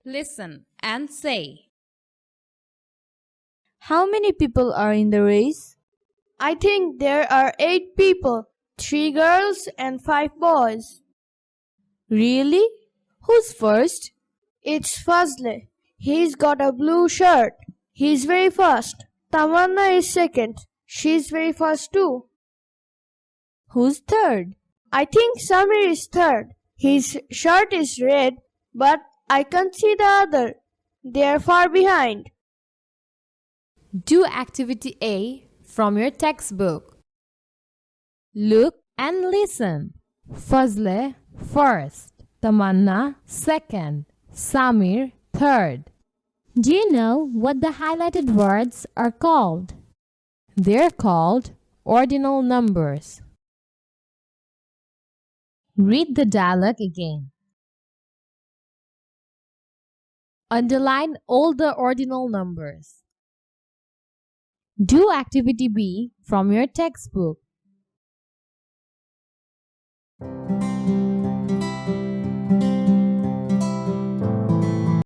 Listen and say. How many people are in the race? I think there are 8 people, 3 girls and 5 boys. Really? Who's first? It's Fazle. He's got a blue shirt. He's very fast. Tamanna is second. She's very fast too. Who's third? I think Samir is third. His shirt is red, but I can't see the other. They are far behind. Do activity A from your textbook. Look and listen. Fazle first, Tamanna second, Samir third. Do you know what the highlighted words are called? They're called ordinal numbers. Read the dialogue again. Underline all the ordinal numbers. Do activity B from your textbook.